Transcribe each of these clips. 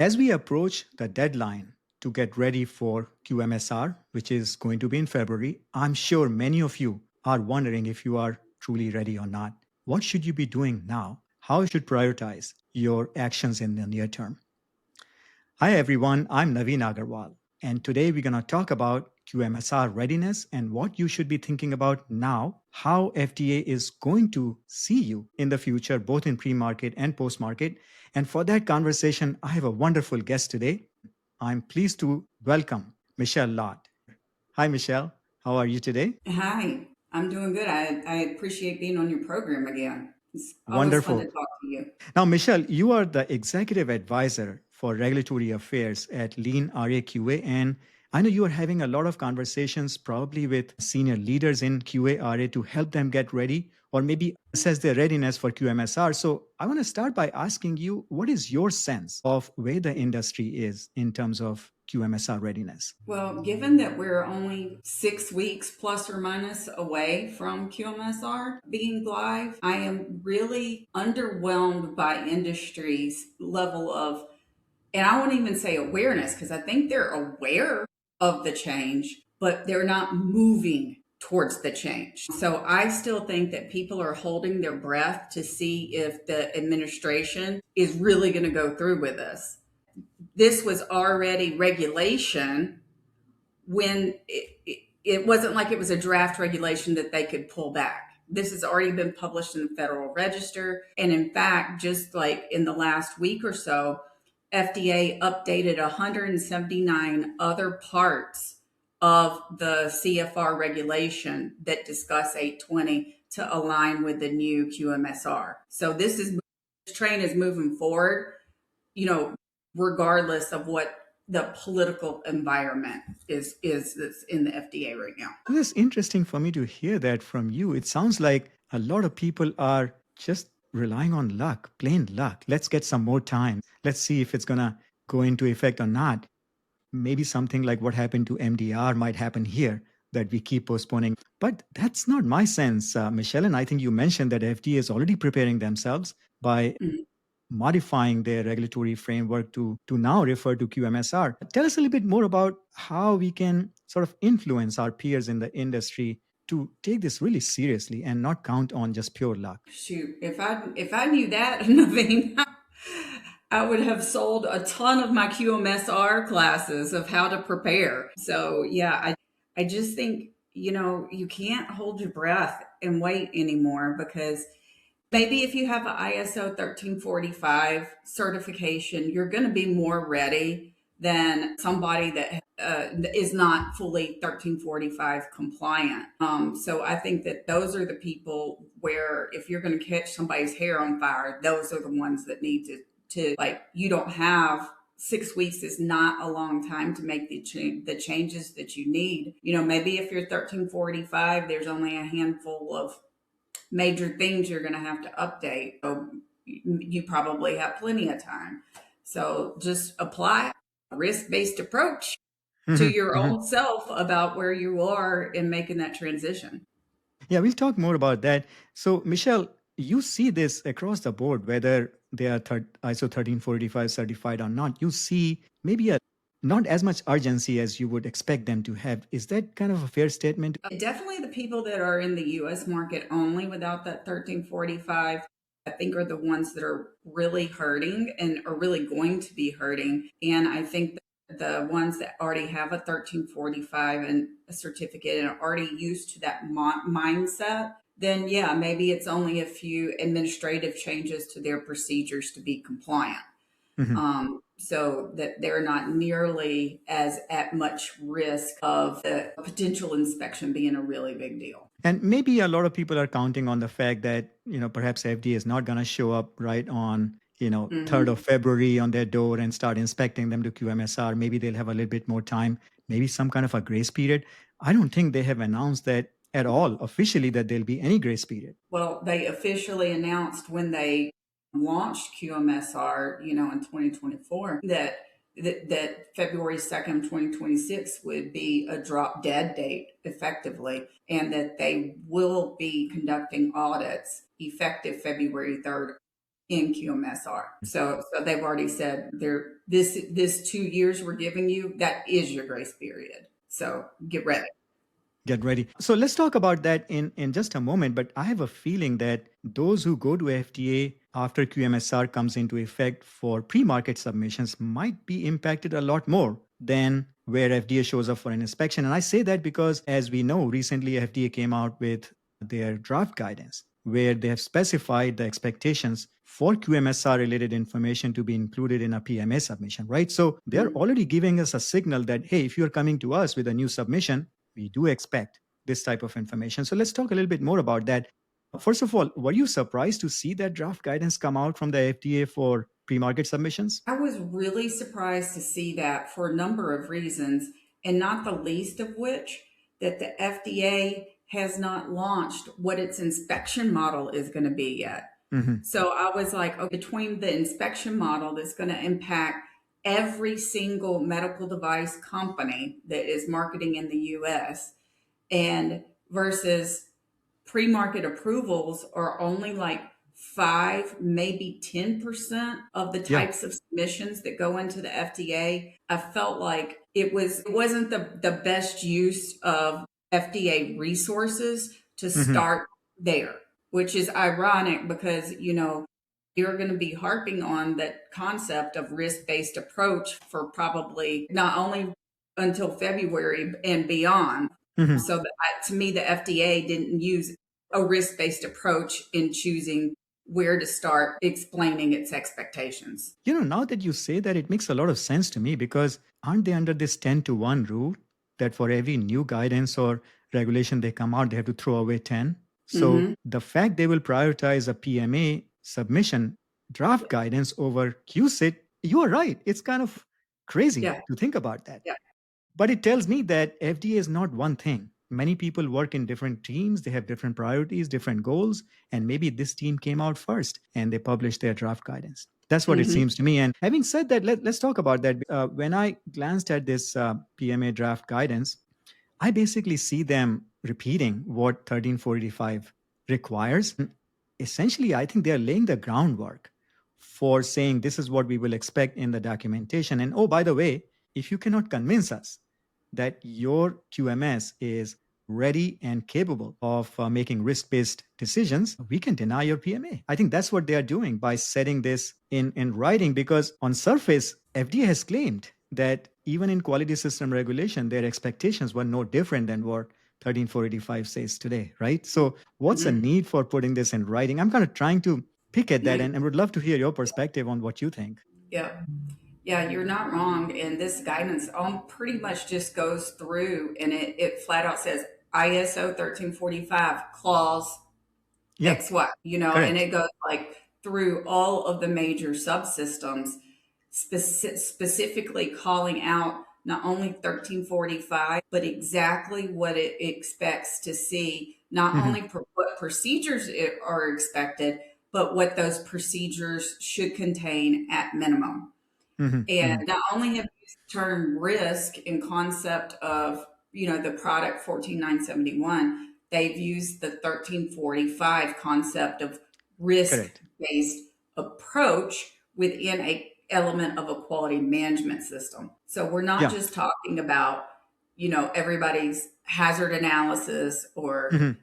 As we approach the deadline to get ready for QMSR, which is going to be in February, I'm sure many of you are wondering if you are truly ready or not. What should you be doing now? How you should prioritize your actions in the near term? Hi, everyone. I'm Naveen Agarwal, and today we're going to talk about QMSR readiness and what you should be thinking about now, how FDA is going to see you in the future, both in pre market and post market. And for that conversation, I have a wonderful guest today. I'm pleased to welcome Michelle Lott. Hi, Michelle. How are you today? Hi, I'm doing good. I appreciate being on your program again. It's always fun to Wonderful. talk to you. Now, Michelle, you are the executive advisor for regulatory affairs at Lean RA/QA, and I know you are having a lot of conversations probably with senior leaders in QA/RA to help them get ready or maybe assess their readiness for QMSR. So I want to start by asking you, what is your sense of where the industry is in terms of QMSR readiness? Well, given that we're only 6 weeks plus or minus away from QMSR being live, I am really underwhelmed by industry's level of, and I won't even say awareness because I think they're aware of the change, but they're not moving towards the change. So I still think that people are holding their breath to see if the administration is really going to go through with this. This was already regulation when it wasn't like it was a draft regulation that they could pull back. This has already been published in the Federal Register. And in fact, just like in the last week or so, FDA updated 179 other parts of the CFR regulation that discuss 820 to align with the new QMSR. So this train is moving forward, you know, regardless of what the political environment is that's in the FDA right now. Well, it's interesting for me to hear that from you. It sounds like a lot of people are just relying on luck, plain luck. Let's get some more time. Let's see if it's going to go into effect or not. Maybe something like what happened to MDR might happen here, that we keep postponing. But that's not my sense, Michelle. And I think you mentioned that FDA is already preparing themselves by Mhm. modifying their regulatory framework to now refer to QMSR. Tell us a little bit more about how we can sort of influence our peers in the industry to take this really seriously and not count on just pure luck. Shoot, if I knew that, Naveen, I would have sold a ton of my QMSR classes of how to prepare. So yeah, I just think, you can't hold your breath and wait anymore because maybe if you have an ISO 1345 certification, you're going to be more ready than somebody that is not fully 1345 compliant. So I think that those are the people where if you're going to catch somebody's hair on fire, those are the ones that need to like, you don't have 6 weeks is not a long time to make the changes that you need. Maybe if you're 1345, there's only a handful of major things you're going to have to update. So you probably have plenty of time. So just apply a risk-based approach to Mhm, your mhm. own self about where you are in making that transition. Yeah, we'll talk more about that. So, Michelle, you see this across the board, whether they are ISO 1345 certified or not. You see maybe a not as much urgency as you would expect them to have. Is that kind of a fair statement? Definitely the people that are in the US market only without that 1345, I think are the ones that are really hurting and are really going to be hurting. And I think the ones that already have a 1345 and a certificate and are already used to that mindset, then yeah, maybe it's only a few administrative changes to their procedures to be compliant, Mhm. so that they're not nearly as at much risk of the potential inspection being a really big deal. And maybe a lot of people are counting on the fact that, perhaps FDA is not going to show up right on, 3rd of Hmm. February on their door and start inspecting them to QMSR. Maybe they'll have a little bit more time, maybe some kind of a grace period. I don't think they have announced that at all officially that there'll be any grace period. Well, they officially announced when they launched QMSR, in 2024, that February 2nd, 2026 would be a drop dead date effectively, and that they will be conducting audits effective February 3rd in QMSR. So they've already said this 2 years we're giving you, that is your grace period. So get ready. Get ready. So let's talk about that in just a moment. But I have a feeling that those who go to FDA after QMSR comes into effect for pre market submissions might be impacted a lot more than where FDA shows up for an inspection. And I say that because, as we know, recently FDA came out with their draft guidance where they have specified the expectations for QMSR related information to be included in a PMA submission, right? So they're already giving us a signal that, hey, if you're coming to us with a new submission, we do expect this type of information. So let's talk a little bit more about that. First of all, were you surprised to see that draft guidance come out from the FDA for pre-market submissions? I was really surprised to see that for a number of reasons, and not the least of which that the FDA has not launched what its inspection model is going to be yet. Mm-hmm. So I was like, okay, between the inspection model that's going to impact every single medical device company that is marketing in the US and versus pre-market approvals are only like 5, maybe 10% of the Yeah. types of submissions that go into the FDA. I felt like it wasn't the best use of FDA resources to Mm-hmm. start there, which is ironic because, you're going to be harping on that concept of risk-based approach for probably not only until February and beyond. Mm-hmm. So to me, the FDA didn't use a risk-based approach in choosing where to start explaining its expectations. Now that you say that, it makes a lot of sense to me because aren't they under this 10-to-1 rule that for every new guidance or regulation they come out, they have to throw away 10? So Mm-hmm. the fact they will prioritize a PMA submission draft guidance over QSIT, you are right. It's kind of crazy Yeah. to think about that. Yeah. But it tells me that FDA is not one thing. Many people work in different teams, they have different priorities, different goals, and maybe this team came out first and they published their draft guidance. That's what it Mm-hmm. seems to me. And having said that, let's talk about that. When I glanced at this PMA draft guidance, I basically see them repeating what 13485 requires. Essentially, I think they are laying the groundwork for saying this is what we will expect in the documentation. And oh, by the way, if you cannot convince us that your QMS is ready and capable of making risk based decisions, we can deny your PMA. I think that's what they are doing by setting this in writing because on surface, FDA has claimed that even in quality system regulation, their expectations were no different than what 13485 says today, right? So, what's the Mm-hmm. need for putting this in writing? I'm kind of trying to pick at that No, and would love to hear your perspective on what you think. yeah. Yeah, you're not wrong. And this guidance pretty much just goes through and it flat out says ISO 1345 clause Yeah, XY, and correct. it goes like through all of the major subsystems, specifically calling out not only 1345, but exactly what it expects to see, not Mm-hmm. only what procedures are expected, but what those procedures should contain at minimum. Mm-hmm. And Mm-hmm. not only have used the term risk in concept of, the product 14971, they've used the 1345 concept of Correct. risk-based approach within a element of a quality management system. So we're not Yeah. just talking about, everybody's hazard analysis or Mhm.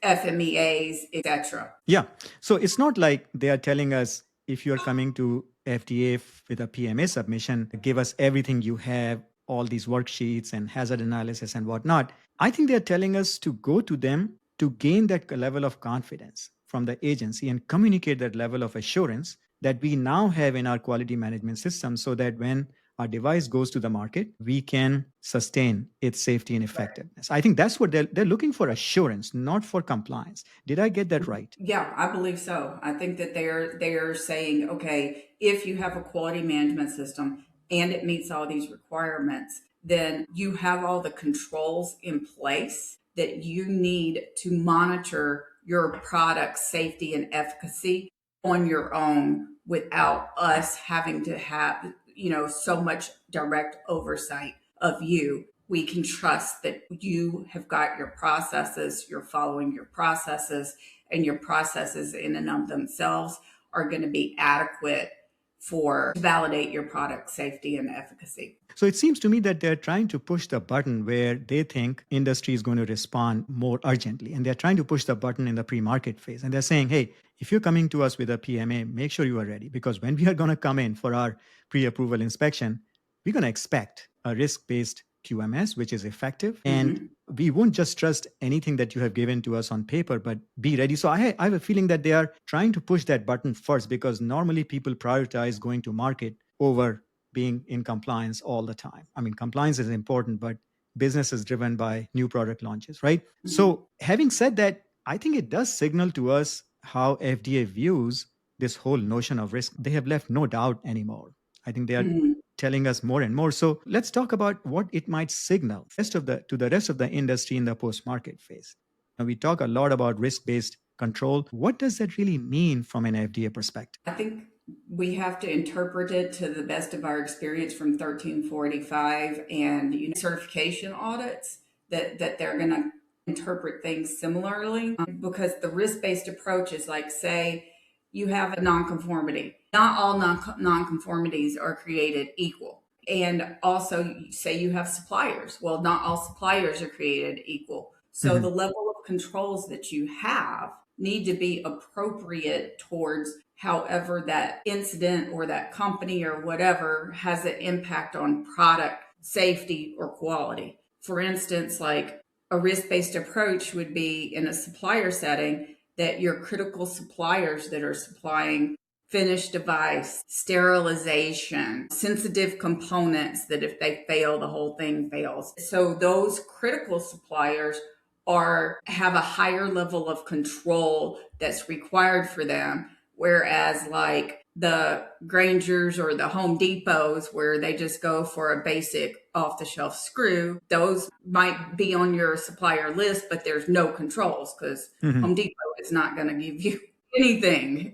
FMEAs, etc. Yeah. So it's not like they are telling us if you're coming to FDA with a PMA submission, give us everything you have, all these worksheets and hazard analysis and whatnot. I think they're telling us to go to them to gain that level of confidence from the agency and communicate that level of assurance that we now have in our quality management system so that when our device goes to the market, we can sustain its safety and effectiveness. I think that's what they're looking for assurance, not for compliance. Did I get that right? Yeah, I believe so. I think that they're saying, okay, if you have a quality management system and it meets all these requirements, then you have all the controls in place that you need to monitor your product's safety and efficacy on your own without us having to have, so much direct oversight of you. We can trust that you have got your processes, you're following your processes, and your processes in and of themselves are going to be adequate to validate your product safety and efficacy. So it seems to me that they're trying to push the button where they think industry is going to respond more urgently. And they're trying to push the button in the pre-market phase. And they're saying, hey, if you're coming to us with a PMA, make sure you are ready. Because when we are going to come in for our pre-approval inspection, we're going to expect a risk-based QMS, which is effective. And we won't just trust anything that you have given to us on paper, but be ready. So I have a feeling that they are trying to push that button first, because normally people prioritize going to market over being in compliance all the time. I mean, compliance is important, but business is driven by new product launches, right? So, having said that, I think it does signal to us how FDA views this whole notion of risk. They have left no doubt anymore. I think they are telling us more and more. So, let's talk about what it might signal to the rest of the industry in the post-market phase. Now, we talk a lot about risk-based control. What does that really mean from an FDA perspective? I think we have to interpret it to the best of our experience from 1345 and certification audits that they're going to interpret things similarly, because the risk-based approach is like, say you have a nonconformity. Not all nonconformities are created equal. And also, say you have suppliers. Well, not all suppliers are created equal. So the level of controls that you have need to be appropriate towards however that incident or that company or whatever has an impact on product safety or quality. For instance, like a risk-based approach would be in a supplier setting that your critical suppliers that are supplying finished device, sterilization, sensitive components, that if they fail, the whole thing fails. So those critical suppliers have a higher level of control that's required for them. Whereas like the Grangers or the Home Depots, where they just go for a basic off-the-shelf screw, those might be on your supplier list, but there's no controls because Home Depot is not going to give you anything,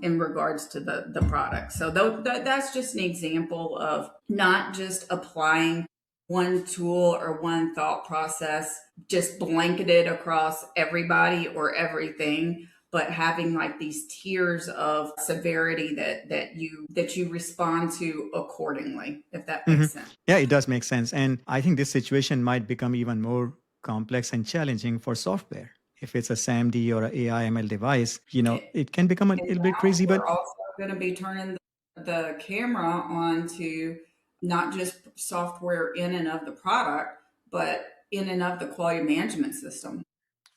in regards to the product. So that's just an example of not just applying one tool or one thought process just blanketed across everybody or everything, but having like these tiers of severity that you respond to accordingly, if that makes sense. Yeah, it does make sense. And I think this situation might become even more complex and challenging for software. If it's a SAMD or an AI/ML device, it can become a little bit crazy. But we're also going to be turning the camera on to not just software in and of the product, but in and of the quality management system.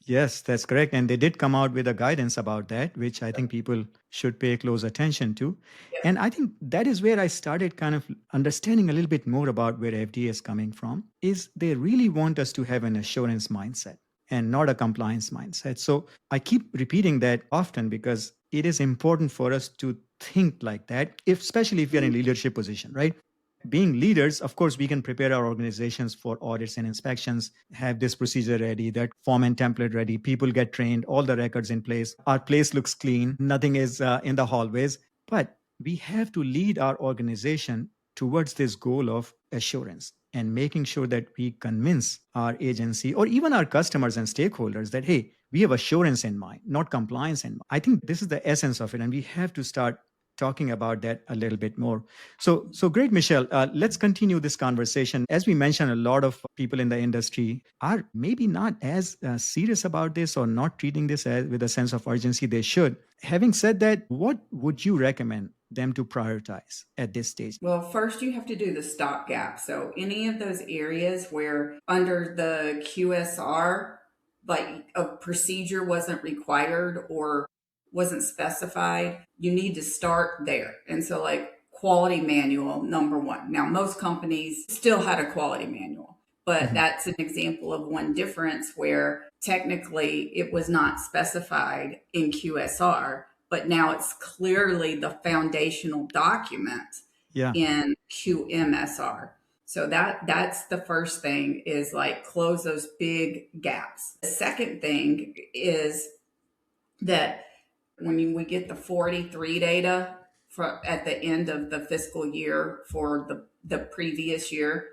Yes, that's correct. And they did come out with a guidance about that, which I think people should pay close attention to. Yep. And I think that is where I started kind of understanding a little bit more about where FDA is coming from, is they really want us to have an assurance mindset and not a compliance mindset. So I keep repeating that often because it is important for us to think like that, especially if we are in leadership position, right? Being leaders, of course, we can prepare our organizations for audits and inspections, have this procedure ready, that form and template ready, people get trained, all the records in place, our place looks clean, nothing is in the hallways. But we have to lead our organization towards this goal of assurance and making sure that we convince our agency or even our customers and stakeholders that, hey, we have assurance in mind, not compliance in mind. I think this is the essence of it, and we have to start talking about that a little bit more. So great, Michelle. Let's continue this conversation. As we mentioned, a lot of people in the industry are maybe not as serious about this or not treating this with a sense of urgency they should. Having said that, what would you recommend them to prioritize at this stage? Well, first you have to do the stopgap. So any of those areas where under the QSR, like a procedure wasn't required or wasn't specified, you need to start there. And so like quality manual, number one. Now, most companies still had a quality manual, but that's an example of one difference where technically it was not specified in QSR, but now it's clearly the foundational document in QMSR. So that's the first thing, is like close those big gaps. The second thing is that when we get the 43 data at the end of the fiscal year for the previous year,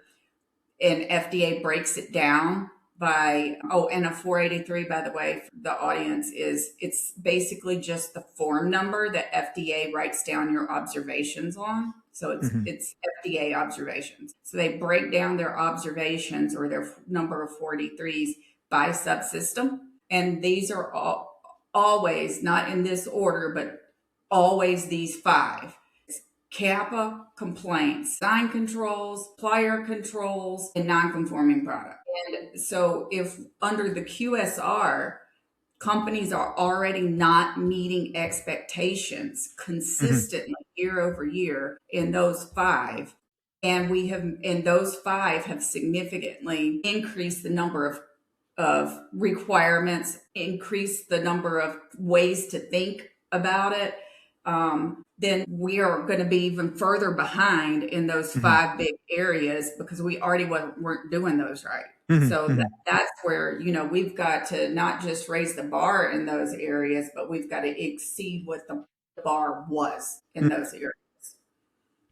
and FDA breaks it down and a 483, by the way, for the audience, it's basically just the form number that FDA writes down your observations on. So Mhm. it's FDA observations. So they break down their observations or their number of 483s by subsystem. And these are always, not in this order, but always these five: CAPA complaints, design controls, supplier controls, and non-conforming product. And so if under the QSR, companies are already not meeting expectations Mhm. consistently year over year in those five, and those five have significantly increased the number of requirements, increased the number of ways to think about it, then we are going to be even further behind in those Mhm. five big areas because we already weren't doing those right. Mhm. So Mhm. that's where, we've got to not just raise the bar in those areas, but we've got to exceed what the bar was in those areas.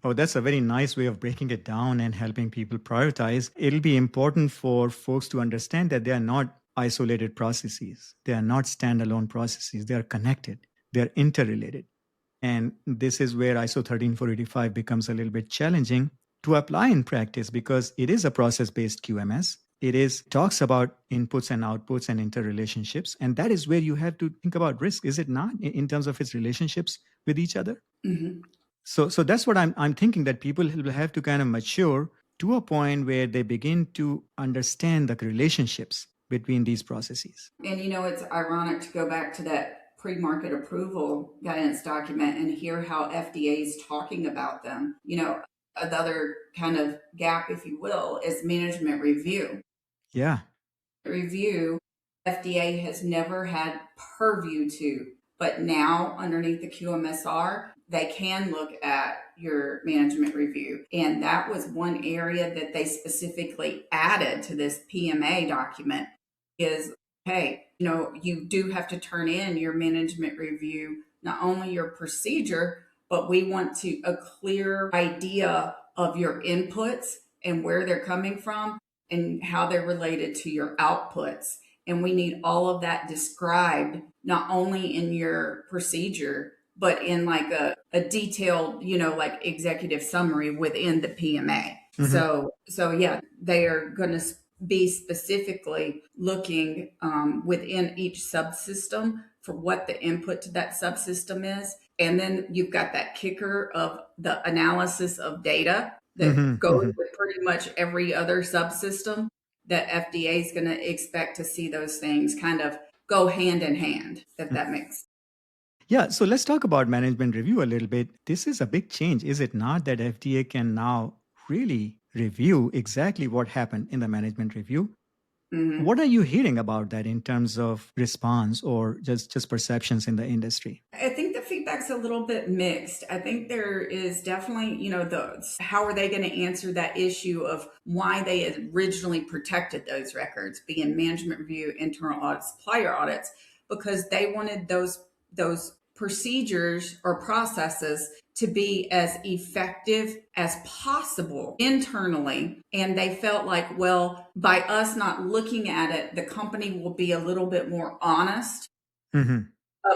Oh, that's a very nice way of breaking it down and helping people prioritize. It'll be important for folks to understand that they are not isolated processes. They are not standalone processes. They are connected. They are interrelated. And this is where ISO 13485 becomes a little bit challenging to apply in practice because it is a process-based QMS. It is talks about inputs and outputs and interrelationships. And that is where you have to think about risk, is it not, in terms of its relationships with each other? Mm-hmm. So that's what I'm thinking, that people will have to kind of mature to a point where they begin to understand the relationships between these processes. And it's ironic to go back to that pre-market approval guidance document and hear how FDA is talking about them. Another kind of gap, if you will, is management review. Yeah. Review, FDA has never had purview to, but now underneath the QMSR, they can look at your management review. And that was one area that they specifically added to this PMA document is, hey, you do have to turn in your management review, not only your procedure, but we want a clear idea of your inputs and where they're coming from and how they're related to your outputs. And we need all of that described, not only in your procedure, but in like a detailed, like executive summary within the PMA. Mhm. So yeah, they are going to be specifically looking within each subsystem for what the input to that subsystem is. And then you've got that kicker of the analysis of data that Mhm. goes Mhm. with pretty much every other subsystem that FDA is going to expect to see those things kind of go hand in hand, if that makes sense. Yeah, so let's talk about management review a little bit. This is a big change, is it not, that FDA can now really review exactly what happened in the management review? Mm-hmm. What are you hearing about that in terms of response or just perceptions in the industry? I think the feedback's a little bit mixed. I think there is definitely, how are they going to answer that issue of why they originally protected those records, being management review, internal audits, supplier audits, because they wanted those procedures or processes to be as effective as possible internally. And they felt like, well, by us not looking at it, the company will be a little bit more honest Mhm.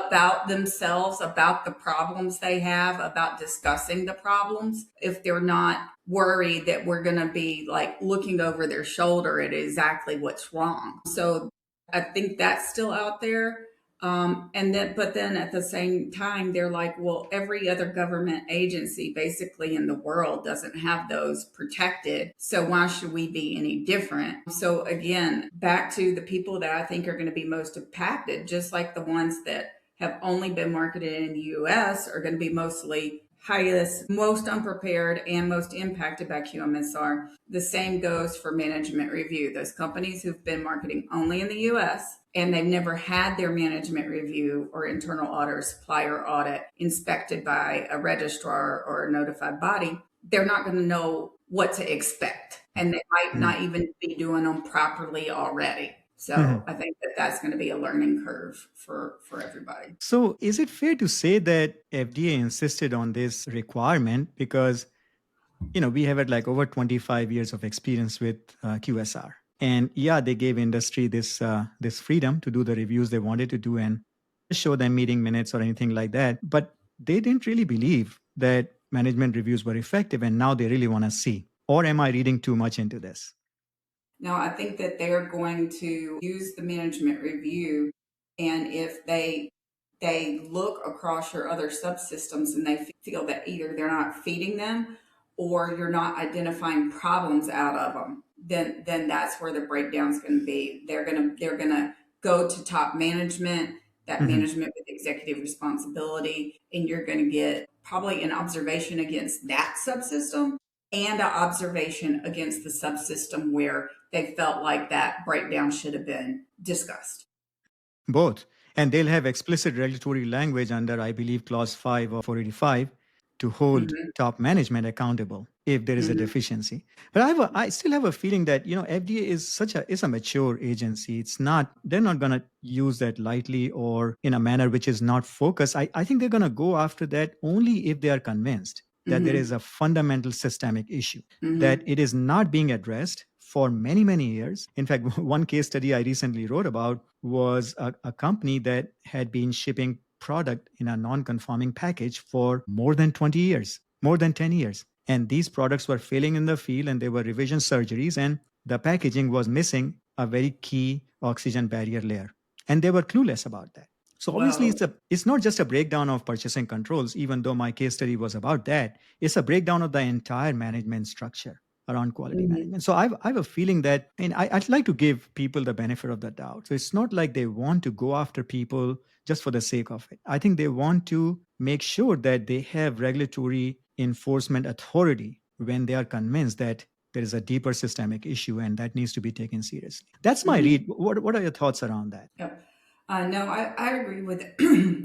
about themselves, about the problems they have, about discussing the problems, if they're not worried that we're going to be like looking over their shoulder at exactly what's wrong. So I think that's still out there. But then at the same time, they're like, well, every other government agency basically in the world doesn't have those protected. So why should we be any different? So again, back to the people that I think are going to be most impacted, just like the ones that have only been marketed in the US are going to be mostly highest, most unprepared, and most impacted by QMSR. The same goes for management review. Those companies who've been marketing only in the US and they've never had their management review or internal audit or supplier audit inspected by a registrar or a notified body, they're not going to know what to expect. And they might Mhm. not even be doing them properly already. So Mhm. I think that that's going to be a learning curve for everybody. So, is it fair to say that FDA insisted on this requirement because we have had like over 25 years of experience with QSR? And yeah, they gave industry this freedom to do the reviews they wanted to do and show them meeting minutes or anything like that. But they didn't really believe that management reviews were effective, and now they really want to see. Or am I reading too much into this? No, I think that they're going to use the management review, and if they look across your other subsystems and they feel that either they're not feeding them or you're not identifying problems out of them, then that's where the breakdown's going to be. They're going to go to top management, that Mhm. management with executive responsibility, and you're going to get probably an observation against that subsystem and an observation against the subsystem where they felt like that breakdown should have been discussed. Both. And they'll have explicit regulatory language under, I believe, Clause 5 of 485 to hold Mm-hmm. top management accountable if there is a Mm-hmm. deficiency. But I still have a feeling that, FDA is a mature agency. It's not, they're not going to use that lightly or in a manner which is not focused. I think they're going to go after that only if they are convinced that there Mm-hmm. is a fundamental systemic issue, that Mm-hmm. it is not being addressed for many, many years. In fact, one case study I recently wrote about was a company that had been shipping product in a non-conforming package for more than 20 years, more than 10 years. And these products were failing in the field and they were revision surgeries, and the packaging was missing a very key oxygen barrier layer. And they were clueless about that. So obviously Well, it's not just a breakdown of purchasing controls, even though my case study was about that. It's a breakdown of the entire management structure around quality mhm, management. So I have a feeling that, and I'd like to give people the benefit of the doubt. So it's not like they want to go after people just for the sake of it. I think they want to make sure that they have regulatory enforcement authority when they are convinced that there is a deeper systemic issue and that needs to be taken seriously. That's my mhm, read. What are your thoughts around that? yep. No, I agree with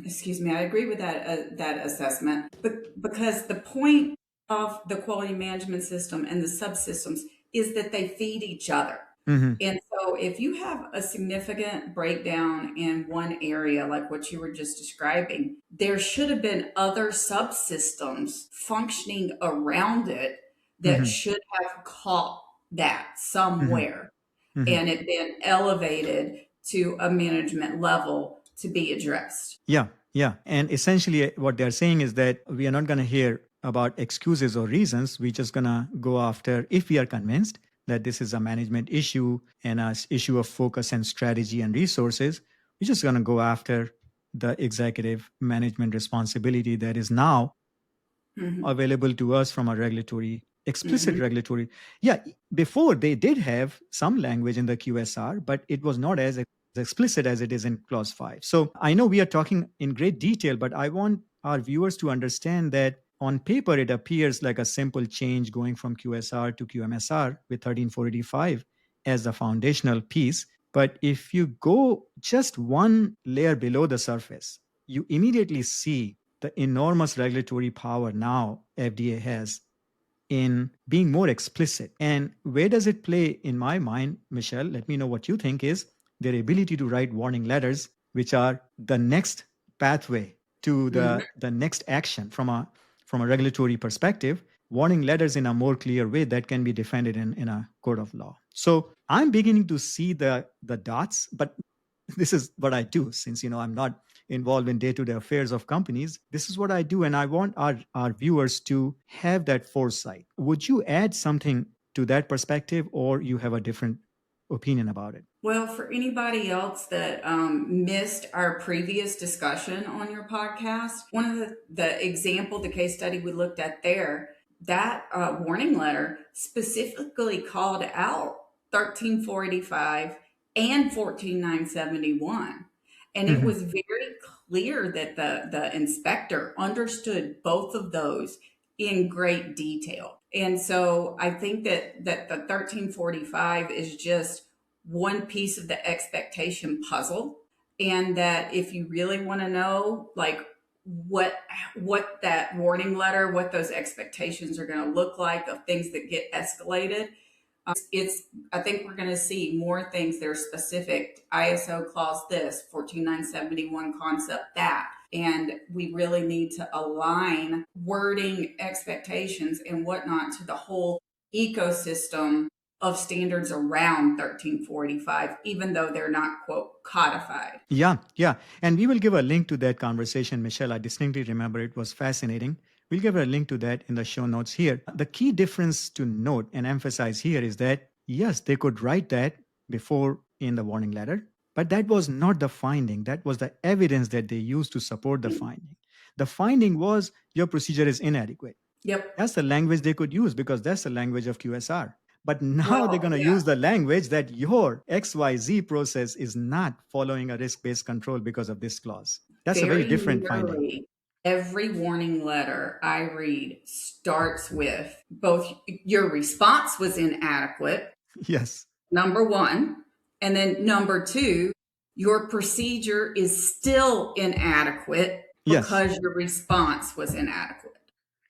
excuse me, I agree with that assessment. But because the point of the quality management system and the subsystems is that they feed each other. Mm-hmm. And so if you have a significant breakdown in one area, like what you were just describing, there should have been other subsystems functioning around it that Mm-hmm. should have caught that Mm-hmm. somewhere Mm-hmm. and it been elevated to a management level to be addressed. Yeah, yeah. And essentially, what they're saying is that we are not going to hear about excuses or reasons. We're just going to go after, if we are convinced that this is a management issue and an issue of focus and strategy and resources, we're just going to go after the executive management responsibility that is now Hmm. available to us from a regulatory explicit Hmm. regulatory. Yeah, before they did have some language in the QSR, but it was not as explicit as it is in clause 5. So I know we are talking in great detail, but I want our viewers to understand that on paper it appears like a simple change going from QSR to QMSR with 13485 as the foundational piece. But if you go just one layer below the surface, you immediately see the enormous regulatory power now FDA has in being more explicit. And where does it play in my mind, Michelle? Let me know what you think is their ability to write warning letters, which are the next pathway to Hmm. the next action from a regulatory perspective, warning letters in a more clear way that can be defended in a court of law. So I'm beginning to see the dots, but this is what I do since I'm not involved in day-to-day affairs of companies. This is what I do, and I want our viewers to have that foresight. Would you add something to that perspective, or you have a different opinion about it? Well, for anybody else that missed our previous discussion on your podcast, one of the example, the case study we looked at there, that warning letter specifically called out 13485 and 14971. And it Mhm. was very clear that the inspector understood both of those in great detail. And so I think that the 1345 is just one piece of the expectation puzzle, and that if you really want to know like what that warning letter, what those expectations are going to look like of things that get escalated, it's I think we're going to see more things that are specific. ISO clause this, 14971 concept that, and we really need to align wording, expectations, and whatnot to the whole ecosystem of standards around 1345, even though they're not, quote, codified. Yeah, yeah. And we will give a link to that conversation, Michelle. I distinctly remember it was fascinating. We'll give a link to that in the show notes here. The key difference to note and emphasize here is that, yes, they could write that before in the warning letter, but that was not the finding. That was the evidence that they used to support the finding. The finding was your procedure is inadequate. Yep. That's the language they could use because that's the language of QSR. But now they're Well, going to yeah, use the language that your XYZ process is not following a risk based control because of this clause. That's a very very different finding. nearly every warning letter I read starts with both your response was inadequate, Yes. number one, and then number two, your procedure is still inadequate Yes. because your response was inadequate.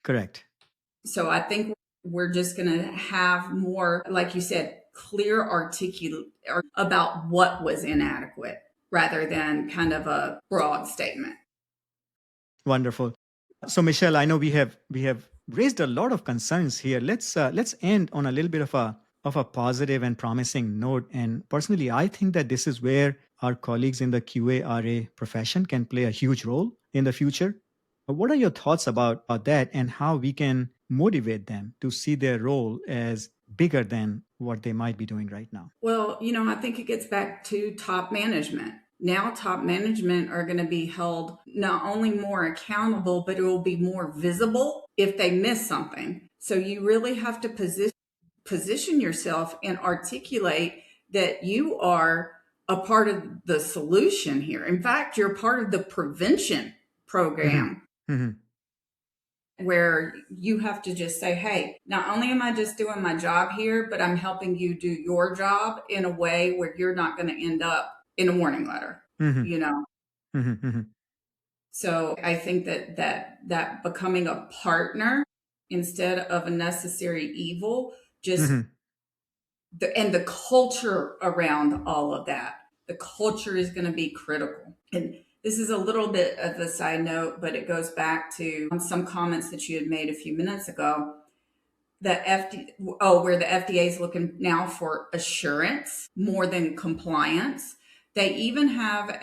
Correct. So I think we're just going to have more, like you said, clear articulate about what was inadequate rather than kind of a broad statement. Wonderful. So, Michelle, I know we have raised a lot of concerns here. Let's end on a little bit of a positive and promising note. And personally, I think that this is where our colleagues in the QA/RA profession can play a huge role in the future. What are your thoughts about that, and how we can motivate them to see their role as bigger than what they might be doing right now? Well, I think it gets back to top management. Now, top management are going to be held not only more accountable, but it will be more visible if they miss something. So you really have to position yourself and articulate that you are a part of the solution here. In fact, you're part of the prevention program Mhm. where you have to just say, hey, not only am I just doing my job here, but I'm helping you do your job in a way where you're not going to end up in a warning letter, Mhm. you know? Mhm. Mhm. So I think that becoming a partner instead of a necessary evil, just Mhm. and the culture around all of that, the culture is going to be critical. And this is a little bit of a side note, but it goes back to some comments that you had made a few minutes ago. Where the FDA is looking now for assurance more than compliance. They even have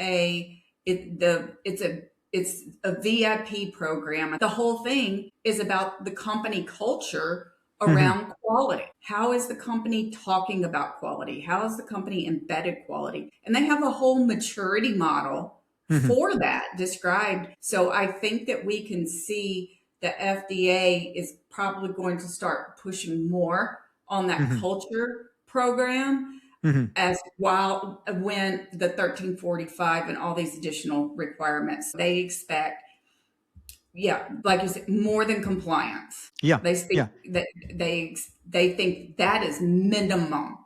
it's a VIP program. The whole thing is about the company culture Mhm. around quality. How is the company talking about quality? How is the company embedded quality? And they have a whole maturity model Mhm. for that described. So I think that we can see the FDA is probably going to start pushing more on that Mhm. culture program Mhm. as while when the 1345 and all these additional requirements they expect, yeah, like you said, more than compliance. Yeah. They speak Yeah. that they think that is minimum.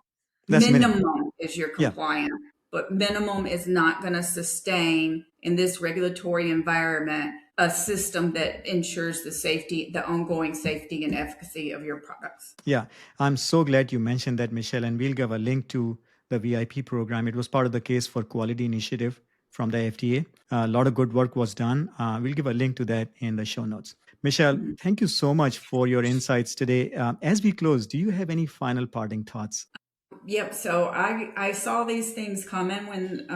That's minimum. Minimum is your Yeah. compliance, but minimum is not going to sustain in this regulatory environment a system that ensures the safety, the ongoing safety and efficacy of your products. Yeah, I'm so glad you mentioned that, Michelle, and we'll give a link to the VIP program. It was part of the case for quality initiative from the FDA. A lot of good work was done. We'll give a link to that in the show notes. Michelle, Mhm. thank you so much for your insights today. As we close, do you have any final parting thoughts? Yep. So I saw these things coming when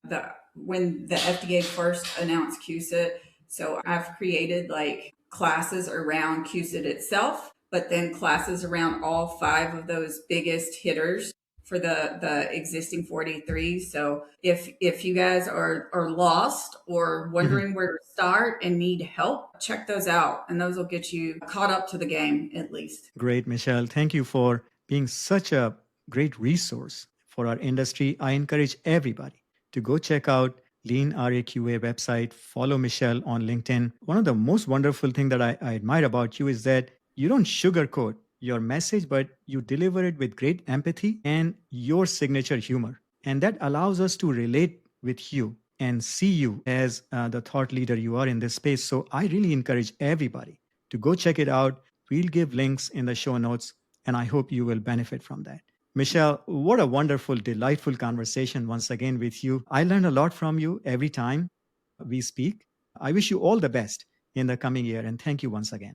the FDA first announced QSIT. So I've created like classes around QSIT itself, but then classes around all five of those biggest hitters for the existing 43. So if you guys are lost or Mhm. wondering where to start and need help, check those out, and those will get you caught up to the game at least. Great, Michelle. Thank you for being such a great resource for our industry. I encourage everybody to go check out Lean RAQA website, follow Michelle on LinkedIn. One of the most wonderful things that I admire about you is that you don't sugarcoat your message, but you deliver it with great empathy and your signature humor. And that allows us to relate with you and see you as the thought leader you are in this space. So I really encourage everybody to go check it out. We'll give links in the show notes, and I hope you will benefit from that. Michelle, what a wonderful, delightful conversation once again with you. I learn a lot from you every time we speak. I wish you all the best in the coming year, and thank you once again.